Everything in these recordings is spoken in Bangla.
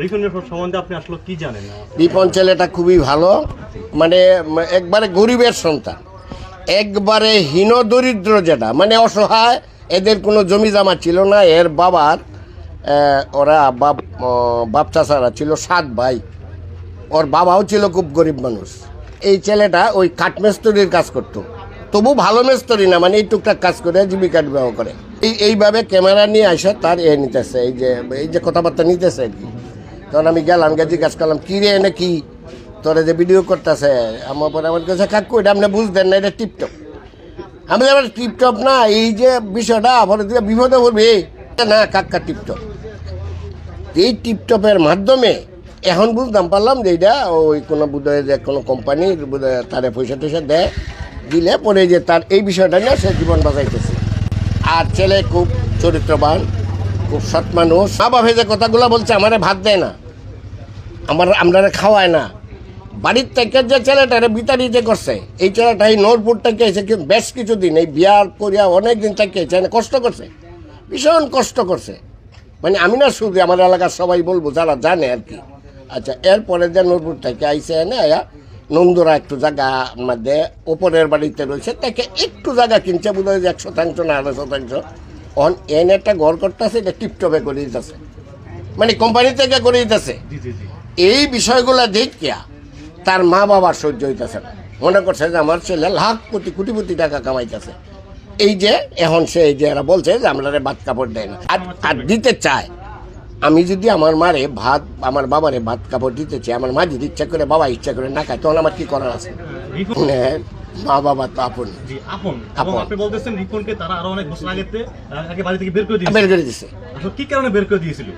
রিপনের সম্বন্ধে আপনি আসলে কি জানেন? রিপন ছেলেটা খুবই ভালো, মানে একবারে গরিবের সন্তান, একবারে হীন দরিদ্র, যেটা মানে অসহায়। এদের কোনো জমি জমা ছিল না। এর বাবার ওরা বাপ চাচারা ছিল 7 ভাই। ওর বাবাও ছিল খুব গরিব মানুষ। এই ছেলেটা ওই কাঠমেস্তরির কাজ করতো, তবু ভালো মেস্তরি না, মানে এই টুকটাক কাজ করে জীবিকা নির্বাহ করে। এইভাবে ক্যামেরা নিয়ে আসে তার নিতেছে, এই যে কথাবার্তা নিতেছে আর কি। তখন আমি গেলাম, জিজ্ঞাসা করলাম কী রে এনে কি তোরা যে ভিডিও করতেছে। আমার পরে আমার কাছে কাকু এটা আপনি বুঝতেন না, এটা টিপটপ। আমি আবার টিপটপ না, এই যে বিষয়টা পরে দিয়ে বিপদে পড়বে না, কাক্কা টিপটপ। এই টিপটপের মাধ্যমে এখন বুঝতাম পারলাম যে এটা ওই কোনো বোধহয় যে কোনো কোম্পানির বোধহয় তারে পয়সা টয়সা দেয়, দিলে পরে যে তার এই বিষয়টা নিয়ে সে জীবন বাঁচাইতেছে। আর ছেলে খুব চরিত্রবান, খুব সৎ মানুষ। মা বাপে যে কথাগুলো বলছে, আমারে ভাত দেয় না, আমরা খাওয়ায় না। বাড়ির থেকে যে ছেলেটারে বিতাড়িত করছে, এই ছেলেটা এই নূরপুর থেকে এসে বেশ কিছুদিন এই বিয়ার করিয়া অনেক দিন থেকে কষ্ট করছে, ভীষণ কষ্ট করছে। মানে আমি না শুধু আমার এলাকার সবাই বলবো যারা জানে আর কি। আচ্ছা, এরপরে যে নূরপুর থেকে আইসে এনে নন্দুরা একটু জায়গা মধ্যে ওপরের বাড়িতে রয়েছে, তাকে একটু জায়গা কিনছে বোধহয় 100% না 200%। অন এনে একটা ঘর করতেছে, এটা টিপটপে করে দিতেছে, মানে কোম্পানি থেকে করে দিতেছে। এই বিষয়গুলো দেখিয়া তার মা বাবার সহ্য হইতেছে না, মনে করছে যে আমার ছেলে লাখ কোটি টাকা কামাইতেছে। এই যে এখন সে এই যে এরা বলছে যে আমরা ভাত কাপড় দেয় না, আর দিতে চায়। আমি যদি আমার মারে ভাত, আমার বাবারে ভাত কাপড় দিতে চাই, আমার মা যদি ইচ্ছা করে, বাবা ইচ্ছা করে না খায়, তখন আমার কি করার আছে? মা বাবা তো আপন। আপনি বলতেছেন রিপনকে তারা আরো অনেক বছর আগে বাড়ি থেকে বের করে দিয়েছে। কি কারণে বের করে দিয়েছিল?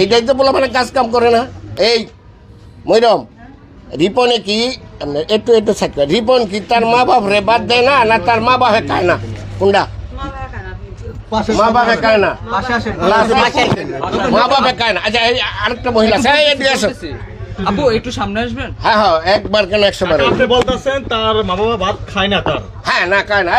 এইটাই তো বলা, মানে কাজ কাম করে না। এই মৈরম, রিপনে কি একটু থাকবে, রিপন কি তার মা বাপ রে বাদ দেয় না, না তার মা বাপে খায় না? কোনটা? মা বাপে খায় না, মা বাপে খায় না। আচ্ছা, আরেকটা মহিলা আপু একটু সামনে আসবেন। হ্যাঁ, একবার কেন 100 বার? আপনি বলতেছেন তার মা বাবা ভাত খায় না, তার হ্যাঁ না খায় না।